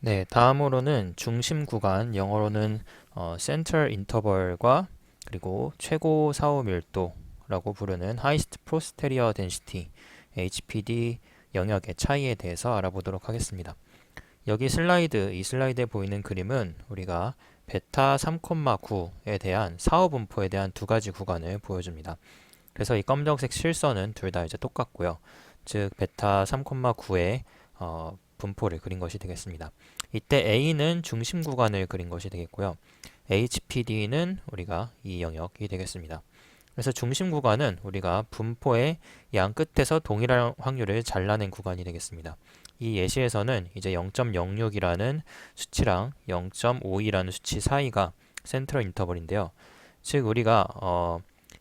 네, 다음으로는 중심 구간, 영어로는 Center Interval과 그리고 최고 사후 밀도라고 부르는 Highest Posterior Density, HPD 영역의 차이에 대해서 알아보도록 하겠습니다. 여기 이 슬라이드에 보이는 그림은 우리가 베타 3,9에 대한 사후 분포에 대한 두 가지 구간을 보여줍니다. 그래서 이 검정색 실선은 둘 다 이제 똑같고요. 즉 베타 3,9의 분포를 그린 것이 되겠습니다. 이때 A는 중심 구간을 그린 것이 되겠고요. HPD는 우리가 이 영역이 되겠습니다. 그래서 중심 구간은 우리가 분포의 양 끝에서 동일한 확률을 잘라낸 구간이 되겠습니다. 이 예시에서는 이제 0.06이라는 수치랑 0.52라는 수치 사이가 센트럴 인터벌인데요. 즉 우리가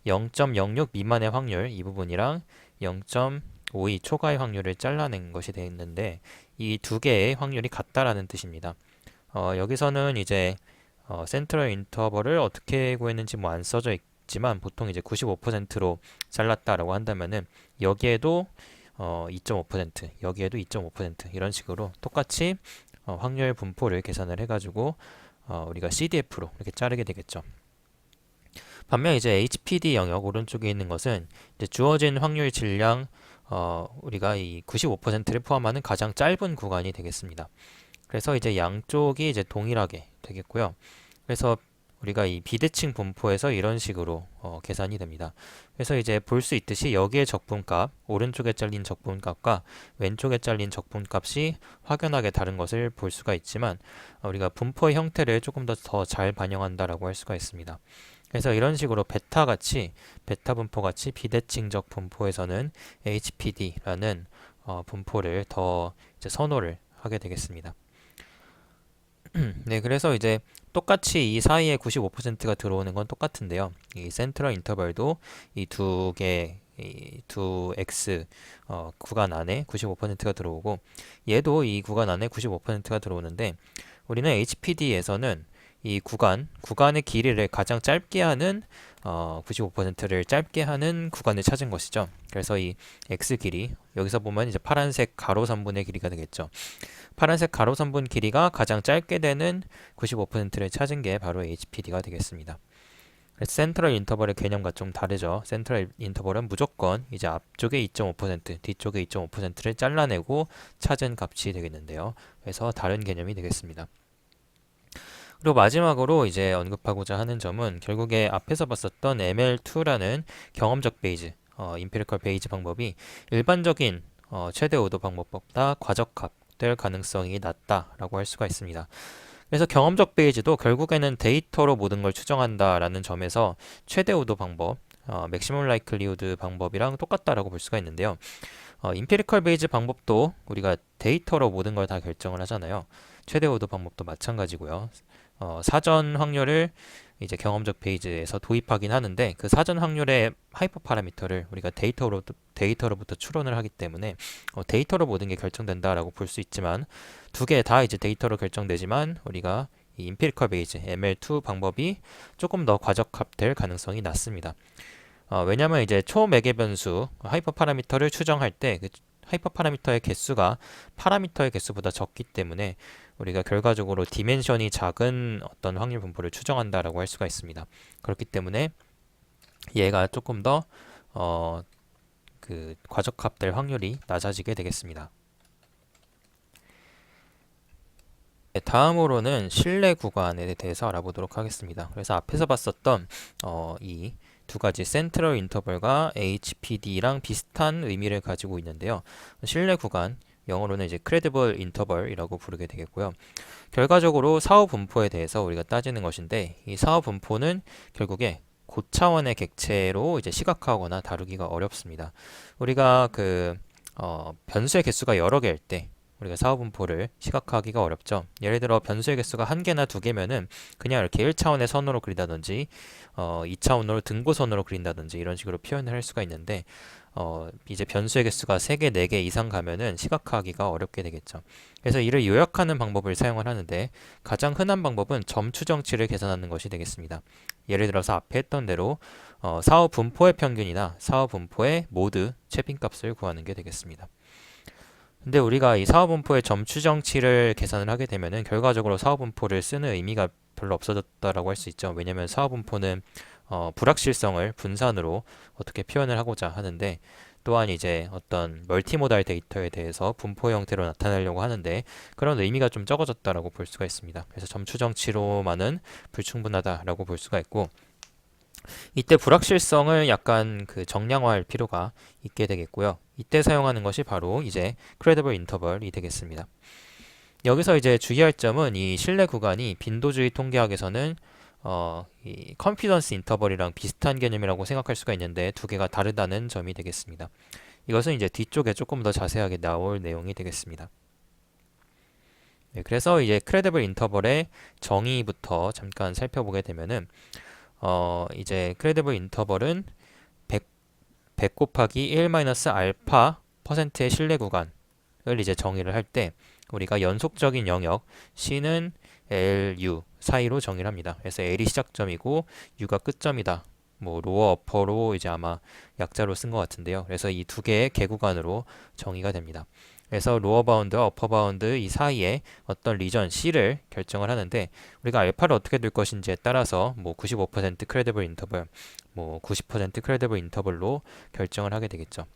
0.06 미만의 확률 이 부분이랑 0.52 초과의 확률을 잘라낸 것이 되는데 이 두 개의 확률이 같다라는 뜻입니다. 여기서는 이제 센트럴 인터벌을 어떻게 구했는지 뭐 안 써져 있지만 보통 이제 95%로 잘랐다라고 한다면은 여기에도 2.5%, 여기에도 2.5% 이런 식으로 똑같이 확률 분포를 계산을 해가지고 우리가 CDF로 이렇게 자르게 되겠죠. 반면 이제 HPD 영역 오른쪽에 있는 것은 이제 주어진 확률 질량 우리가 이 95%를 포함하는 가장 짧은 구간이 되겠습니다. 그래서 이제 양쪽이 이제 동일하게 되겠고요. 그래서 우리가 이 비대칭 분포에서 이런 식으로 계산이 됩니다. 그래서 이제 볼 수 있듯이 여기에 적분값, 오른쪽에 잘린 적분값과 왼쪽에 잘린 적분값이 확연하게 다른 것을 볼 수가 있지만 우리가 분포의 형태를 조금 더 잘 반영한다라고 할 수가 있습니다. 그래서 이런 식으로 베타 분포 같이 비대칭적 분포에서는 HPD라는 분포를 더 이제 선호를 하게 되겠습니다. 네, 그래서 이제 똑같이 이 사이에 95%가 들어오는 건 똑같은데요. 이 센트럴 인터벌도 이 두 X 구간 안에 95%가 들어오고 얘도 이 구간 안에 95%가 들어오는데 우리는 HPD에서는 이 구간의 길이를 가장 짧게 하는 95%를 짧게 하는 구간을 찾은 것이죠. 그래서 이 X 길이 여기서 보면 이제 파란색 가로 3분의 길이가 되겠죠. 파란색 가로 3분 길이가 가장 짧게 되는 95%를 찾은 게 바로 HPD가 되겠습니다. 그래서 센트럴 인터벌의 개념과 좀 다르죠. 센트럴 인터벌은 무조건 이제 앞쪽에 2.5%, 뒤쪽에 2.5%를 잘라내고 찾은 값이 되겠는데요. 그래서 다른 개념이 되겠습니다. 그리고 마지막으로 이제 언급하고자 하는 점은 결국에 앞에서 봤었던 ML2라는 경험적 베이즈, 임피리컬 베이즈 방법이 일반적인 최대 오도 방법보다 과적합될 가능성이 낮다라고 할 수가 있습니다. 그래서 경험적 베이즈도 결국에는 데이터로 모든 걸 추정한다라는 점에서 최대 오도 방법, 맥시멈 라이클리후드 방법이랑 똑같다라고 볼 수가 있는데요. 임피리컬 베이즈 방법도 우리가 데이터로 모든 걸 다 결정을 하잖아요. 최대 오도 방법도 마찬가지고요. 사전 확률을 이제 경험적 베이즈에서 도입하긴 하는데 그 사전 확률의 하이퍼 파라미터를 우리가 데이터로부터 추론을 하기 때문에 데이터로 모든 게 결정된다라고 볼 수 있지만 두 개 다 이제 데이터로 결정되지만 우리가 이 임피리컬 베이즈 ML2 방법이 조금 더 과적합될 가능성이 낮습니다. 왜냐하면 이제 초매개 변수 하이퍼 파라미터를 추정할 때 그 하이퍼 파라미터의 개수가 파라미터의 개수보다 적기 때문에 우리가 결과적으로 디멘션이 작은 어떤 확률 분포를 추정한다라고 할 수가 있습니다. 그렇기 때문에 얘가 조금 더 과적합될 확률이 낮아지게 되겠습니다. 네, 다음으로는 실내 구간에 대해서 알아보도록 하겠습니다. 그래서 앞에서 봤었던 이 두 가지 센트럴 인터벌과 HPD랑 비슷한 의미를 가지고 있는데요. 실내 구간, 영어로는 이제 credible interval이라고 부르게 되겠고요. 결과적으로 사후 분포에 대해서 우리가 따지는 것인데 이 사후 분포는 결국에 고차원의 객체로 이제 시각화하거나 다루기가 어렵습니다. 우리가 변수의 개수가 여러 개일 때 우리가 사후 분포를 시각화하기가 어렵죠. 예를 들어 변수의 개수가 한 개나 두 개면은 그냥 이렇게 1차원의 선으로 그린다든지 2차원으로 등고선으로 그린다든지 이런 식으로 표현을 할 수가 있는데 이제 변수의 개수가 3개, 4개 이상 가면은 시각화하기가 어렵게 되겠죠. 그래서 이를 요약하는 방법을 사용을 하는데 가장 흔한 방법은 점 추정치를 계산하는 것이 되겠습니다. 예를 들어서 앞에 했던 대로 사후 분포의 평균이나 사후 분포의 모드 최빈값을 구하는 게 되겠습니다. 근데 우리가 이 사후분포의 점추정치를 계산을 하게 되면은 결과적으로 사후분포를 쓰는 의미가 별로 없어졌다라고 할 수 있죠. 왜냐면 사후분포는 불확실성을 분산으로 어떻게 표현을 하고자 하는데, 또한 이제 어떤 멀티모달 데이터에 대해서 분포 형태로 나타내려고 하는데 그런 의미가 좀 적어졌다라고 볼 수가 있습니다. 그래서 점추정치로만은 불충분하다라고 볼 수가 있고, 이때 불확실성을 약간 그 정량화할 필요가 있게 되겠고요. 이때 사용하는 것이 바로 이제 credible interval이 되겠습니다. 여기서 이제 주의할 점은 이 신뢰 구간이 빈도주의 통계학에서는 이 confidence interval이랑 비슷한 개념이라고 생각할 수가 있는데 두 개가 다르다는 점이 되겠습니다. 이것은 이제 뒤쪽에 조금 더 자세하게 나올 내용이 되겠습니다. 네, 그래서 이제 credible interval의 정의부터 잠깐 살펴보게 되면은 이제 credible interval은 100 곱하기 1 마이너스 알파 퍼센트의 신뢰 구간을 이제 정의를 할 때 우리가 연속적인 영역 C는 LU 사이로 정의를 합니다. 그래서 L이 시작점이고 U가 끝점이다. 뭐 로어 어퍼로 이제 아마 약자로 쓴 것 같은데요. 그래서 이 두 개의 개구간으로 정의가 됩니다. 그래서 로어 바운드와 어퍼 바운드 이 사이에 어떤 리전 C를 결정을 하는데 우리가 알파를 어떻게 둘 것인지에 따라서 뭐 95% credible interval, 뭐 90% credible interval로 결정을 하게 되겠죠.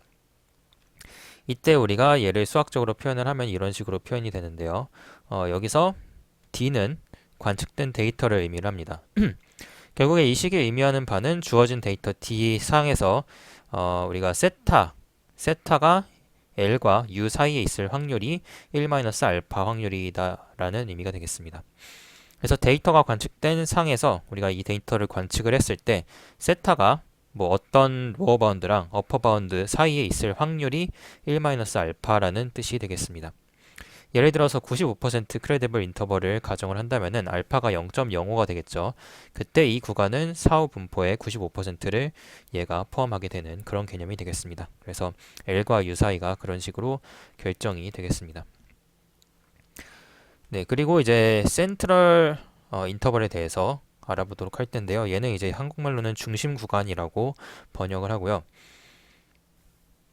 이때 우리가 얘를 수학적으로 표현을 하면 이런 식으로 표현이 되는데요. 여기서 D는 관측된 데이터를 의미를 합니다. 결국에 이 식이 의미하는 바는 주어진 데이터 D 상에서 우리가 세타가 L과 U 사이에 있을 확률이 1-알파 확률이다라는 의미가 되겠습니다. 그래서 데이터가 관측된 상에서 우리가 이 데이터를 관측을 했을 때 세타가 뭐 어떤 로어 바운드랑 어퍼 바운드 사이에 있을 확률이 1-알파라는 뜻이 되겠습니다. 예를 들어서 95% 크레디블 인터벌을 가정을 한다면은 알파가 0.05가 되겠죠. 그때 이 구간은 사후 분포의 95%를 얘가 포함하게 되는 그런 개념이 되겠습니다. 그래서 L과 U 사이가 그런 식으로 결정이 되겠습니다. 네, 그리고 이제 센트럴 인터벌에 대해서 알아보도록 할 텐데요. 얘는 이제 한국말로는 중심 구간이라고 번역을 하고요.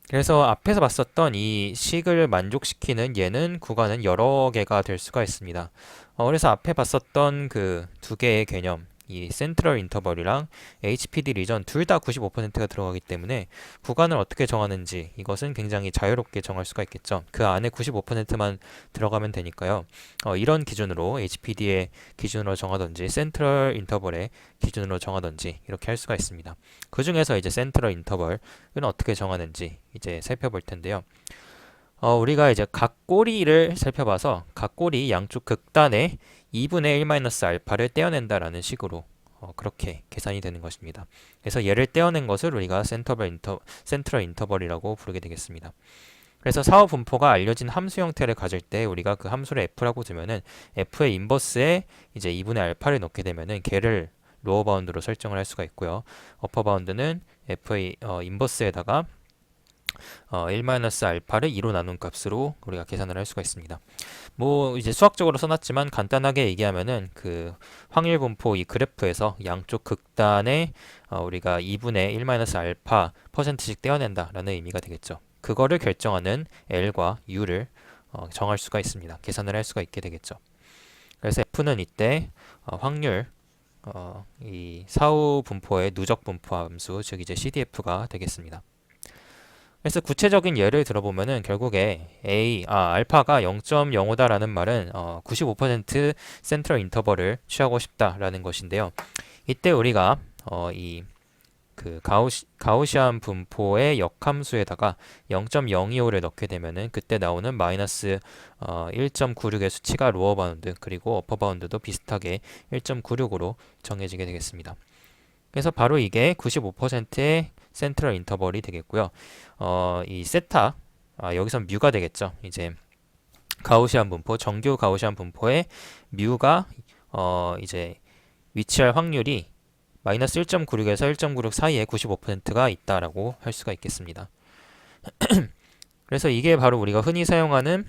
그래서 앞에서 봤었던 이 식을 만족시키는 얘는 구간은 여러 개가 될 수가 있습니다. 그래서 앞에 봤었던 그 두 개의 개념, 이 센트럴 인터벌이랑 HPD 리전 둘 다 95%가 들어가기 때문에 구간을 어떻게 정하는지 이것은 굉장히 자유롭게 정할 수가 있겠죠. 그 안에 95%만 들어가면 되니까요. 이런 기준으로 HPD의 기준으로 정하든지 센트럴 인터벌의 기준으로 정하든지 이렇게 할 수가 있습니다. 그 중에서 이제 센트럴 인터벌은 어떻게 정하는지 이제 살펴볼 텐데요. 우리가 이제 각 꼬리를 살펴봐서 각 꼬리 양쪽 극단에 2분의 1-알파를 떼어낸다라는 식으로 그렇게 계산이 되는 것입니다. 그래서 얘를 떼어낸 것을 우리가 센트럴 인터벌이라고 부르게 되겠습니다. 그래서 사후 분포가 알려진 함수 형태를 가질 때 우리가 그 함수를 f라고 두면은 f의 인버스에 이제 2분의 알파를 넣게 되면은 걔를 로어 바운드로 설정을 할 수가 있고요. 어퍼 바운드는 f의 인버스에다가 1-알파를 2로 나눈 값으로 우리가 계산을 할 수가 있습니다. 뭐 이제 수학적으로 써놨지만 간단하게 얘기하면은 그 확률 분포 이 그래프에서 양쪽 극단에 우리가 2분의 1-알파 %씩 떼어낸다라는 의미가 되겠죠. 그거를 결정하는 L과 U를 정할 수가 있습니다. 계산을 할 수가 있게 되겠죠. 그래서 F는 이때 확률 이 사후 분포의 누적 분포 함수 즉 이제 CDF가 되겠습니다. 그래서 구체적인 예를 들어보면은 결국에 알파가 0.05다라는 말은 95% 센트럴 인터벌을 취하고 싶다라는 것인데요. 이때 우리가 이 그 가우시안 분포의 역함수에다가 0.025를 넣게 되면은 그때 나오는 마이너스 1.96의 수치가 로어 바운드 그리고 어퍼 바운드도 비슷하게 1.96으로 정해지게 되겠습니다. 그래서 바로 이게 95%의 센트럴 인터벌이 되겠고요. 이 세타, 여기선 뮤가 되겠죠. 이제 가우시안 분포, 정규 가우시안 분포의 뮤가 이제 위치할 확률이 마이너스 1.96에서 1.96 사이에 95%가 있다라고 할 수가 있겠습니다. 그래서 이게 바로 우리가 흔히 사용하는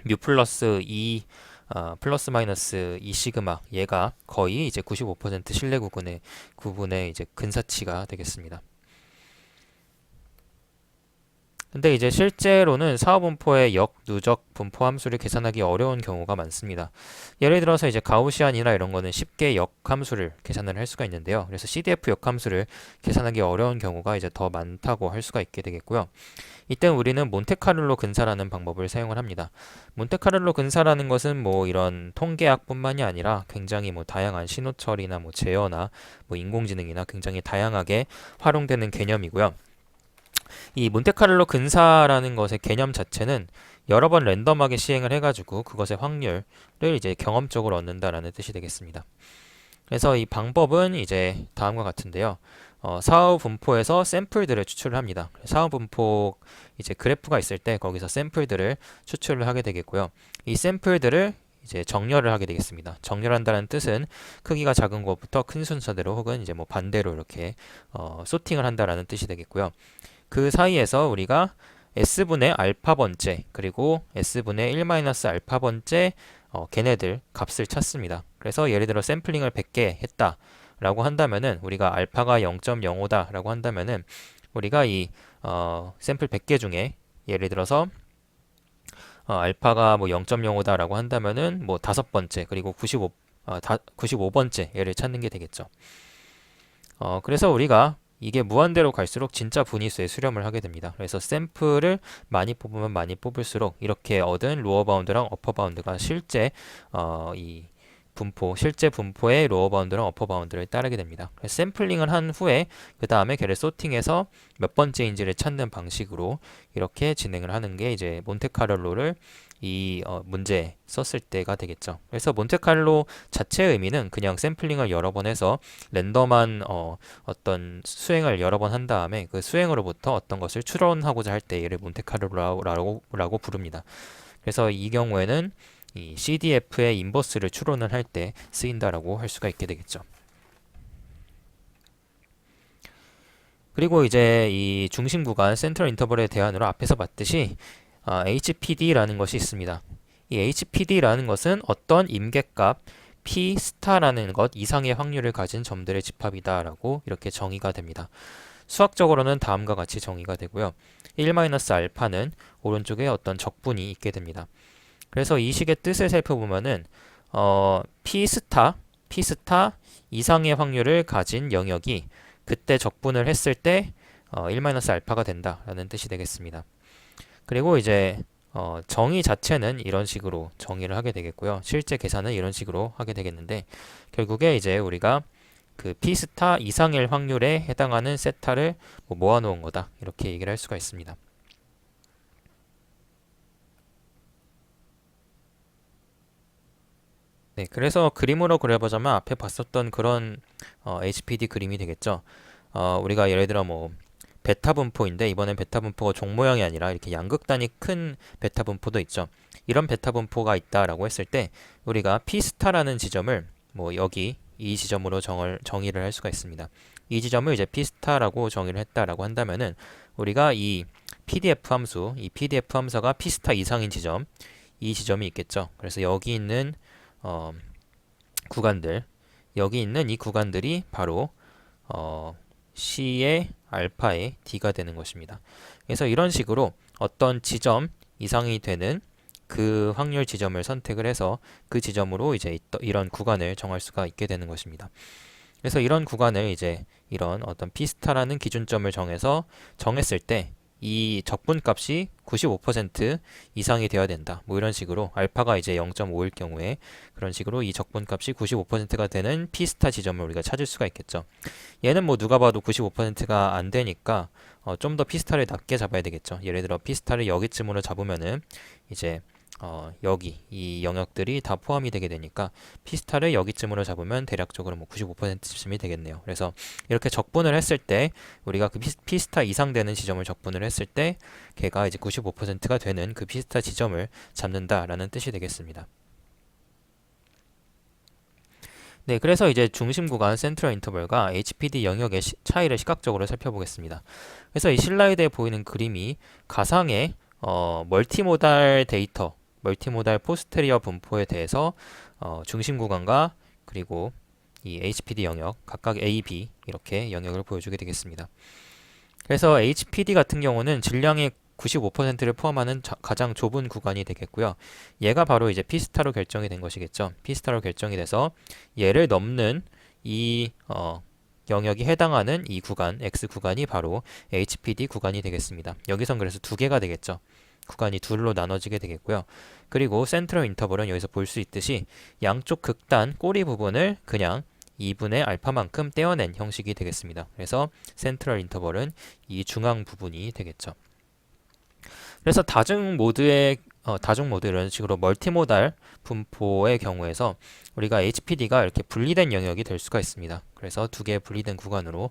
뮤 플러스 2 플러스 마이너스 2 시그마 얘가 거의 이제 95% 신뢰 구분의 이제 근사치가 되겠습니다. 근데 이제 실제로는 사후분포의 역, 누적 분포 함수를 계산하기 어려운 경우가 많습니다. 예를 들어서 이제 가우시안이나 이런 거는 쉽게 역 함수를 계산을 할 수가 있는데요. 그래서 CDF 역 함수를 계산하기 어려운 경우가 이제 더 많다고 할 수가 있게 되겠고요. 이때 우리는 몬테카를로 근사라는 방법을 사용을 합니다. 몬테카를로 근사라는 것은 뭐 이런 통계학뿐만이 아니라 굉장히 뭐 다양한 신호처리나 뭐 제어나 뭐 인공지능이나 굉장히 다양하게 활용되는 개념이고요. 이 몬테카를로 근사라는 것의 개념 자체는 여러 번 랜덤하게 시행을 해가지고 그것의 확률을 이제 경험적으로 얻는다라는 뜻이 되겠습니다. 그래서 이 방법은 이제 다음과 같은데요. 사후 분포에서 샘플들을 추출을 합니다. 사후 분포 이제 그래프가 있을 때 거기서 샘플들을 추출을 하게 되겠고요. 이 샘플들을 이제 정렬을 하게 되겠습니다. 정렬한다는 뜻은 크기가 작은 것부터 큰 순서대로 혹은 이제 뭐 반대로 이렇게 소팅을 한다라는 뜻이 되겠고요. 그 사이에서 우리가 s분의 알파 번째 그리고 s분의 1-알파 번째 걔네들 값을 찾습니다. 그래서 예를 들어 샘플링을 100개 했다 라고 한다면은 우리가 알파가 0.05다 라고 한다면은 우리가 이 샘플 100개 중에 예를 들어서 알파가 뭐 0.05다 라고 한다면은 뭐 다섯 번째 그리고 95번째 얘를 찾는 게 되겠죠. 그래서 우리가 이게 무한대로 갈수록 진짜 분위수에 수렴을 하게 됩니다. 그래서 샘플을 많이 뽑으면 많이 뽑을수록 이렇게 얻은 로어 바운드랑 어퍼 바운드가 실제 실제 분포의 로어 바운드랑 어퍼 바운드를 따르게 됩니다. 그래서 샘플링을 한 후에 그 다음에 걔를 소팅해서 몇 번째인지를 찾는 방식으로 이렇게 진행을 하는 게 이제 몬테카를로를 이 문제 썼을 때가 되겠죠. 그래서 몬테카를로 자체의 의미는 그냥 샘플링을 여러 번 해서 랜덤한 어떤 수행을 여러 번 한 다음에 그 수행으로부터 어떤 것을 추론하고자 할 때 얘를 몬테카를로라고 부릅니다. 그래서 이 경우에는 이 CDF의 인버스를 추론을 할 때 쓰인다라고 할 수가 있게 되겠죠. 그리고 이제 이 중심 구간 센트럴 인터벌에 대안으로 앞에서 봤듯이 HPD라는 것이 있습니다. 이 HPD라는 것은 어떤 임계값 P 스타라는 것 이상의 확률을 가진 점들의 집합이다라고 이렇게 정의가 됩니다. 수학적으로는 다음과 같이 정의가 되고요. 1-알파는 오른쪽에 어떤 적분이 있게 됩니다. 그래서 이 식의 뜻을 살펴보면은 P 스타 이상의 확률을 가진 영역이 그때 적분을 했을 때 1-알파가 된다라는 뜻이 되겠습니다. 그리고 이제 정의 자체는 이런 식으로 정의를 하게 되겠고요. 실제 계산은 이런 식으로 하게 되겠는데 결국에 이제 우리가 그 P 스타 이상일 확률에 해당하는 세타를 모아놓은 거다 이렇게 얘기를 할 수가 있습니다. 네, 그래서 그림으로 그려보자면 앞에 봤었던 그런 HPD 그림이 되겠죠. 우리가 예를 들어 뭐 베타 분포인데 이번엔 베타 분포가 종 모양이 아니라 이렇게 양극단이 큰 베타 분포도 있죠. 이런 베타 분포가 있다라고 했을 때 우리가 P 스타라는 지점을 뭐 여기 이 지점으로 정의를 할 수가 있습니다. 이 지점을 이제 P 스타라고 정의를 했다라고 한다면은 우리가 이 PDF 함수가 P 스타 이상인 지점 이 지점이 있겠죠. 그래서 여기 있는 구간들 여기 있는 이 구간들이 바로 C의 알파의 D가 되는 것입니다. 그래서 이런 식으로 어떤 지점 이상이 되는 그 확률 지점을 선택을 해서 그 지점으로 이제 이런 구간을 정할 수가 있게 되는 것입니다. 그래서 이런 구간을 이제 이런 어떤 P스타라는 기준점을 정했을 때 이 적분값이 95% 이상이 되어야 된다. 뭐 이런 식으로 알파가 이제 0.5일 경우에 그런 식으로 이 적분값이 95%가 되는 P스타 지점을 우리가 찾을 수가 있겠죠. 얘는 뭐 누가 봐도 95%가 안 되니까 좀 더 P스타를 낮게 잡아야 되겠죠. 예를 들어 P스타를 여기쯤으로 잡으면은 이제 여기 이 영역들이 다 포함이 되게 되니까 P스타를 여기쯤으로 잡으면 대략적으로 뭐 95%쯤이 되겠네요. 그래서 이렇게 적분을 했을 때 우리가 그 P스타 이상 되는 지점을 적분을 했을 때 걔가 이제 95%가 되는 그 P스타 지점을 잡는다라는 뜻이 되겠습니다. 네, 그래서 이제 중심 구간 센트럴 인터벌과 HPD 영역의 차이를 시각적으로 살펴보겠습니다. 그래서 이 슬라이드에 보이는 그림이 가상의 멀티모달 포스테리어 분포에 대해서 중심 구간과 그리고 이 HPD 영역 각각 A, B 이렇게 영역을 보여주게 되겠습니다. 그래서 HPD 같은 경우는 질량의 95%를 포함하는 가장 좁은 구간이 되겠고요. 얘가 바로 이제 P스타로 결정이 된 것이겠죠. P스타로 결정이 돼서 얘를 넘는 이 영역이 해당하는 이 구간, X 구간이 바로 HPD 구간이 되겠습니다. 여기선 그래서 두 개가 되겠죠. 구간이 둘로 나눠지게 되겠고요. 그리고 센트럴 인터벌은 여기서 볼 수 있듯이 양쪽 극단 꼬리 부분을 그냥 2분의 알파만큼 떼어낸 형식이 되겠습니다. 그래서 센트럴 인터벌은 이 중앙 부분이 되겠죠. 그래서 다중 모드 이런 식으로 멀티모달 분포의 경우에서 우리가 HPD가 이렇게 분리된 영역이 될 수가 있습니다. 그래서 두 개의 분리된 구간으로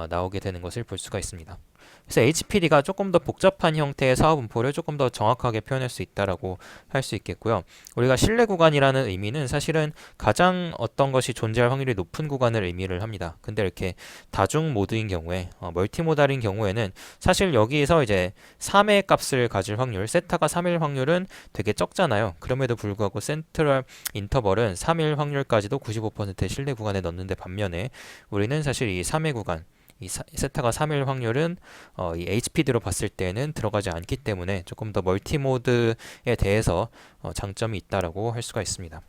나오게 되는 것을 볼 수가 있습니다. 그래서 HPD가 조금 더 복잡한 형태의 사후 분포를 조금 더 정확하게 표현할 수 있다라고 할 수 있겠고요. 우리가 신뢰 구간이라는 의미는 사실은 가장 어떤 것이 존재할 확률이 높은 구간을 의미를 합니다. 근데 이렇게 다중 모드인 경우에 멀티모달인 경우에는 사실 여기에서 이제 3의 값을 가질 확률, 세타가 3일 확률은 되게 적잖아요. 그럼에도 불구하고 센트럴 인터벌은 3일 확률까지도 95%의 신뢰 구간에 넣는데 반면에 우리는 사실 이 3의 구간 이 세타가 3일 확률은 이 HPD로 봤을 때는 들어가지 않기 때문에 조금 더 멀티 모드에 대해서 장점이 있다라고 할 수가 있습니다.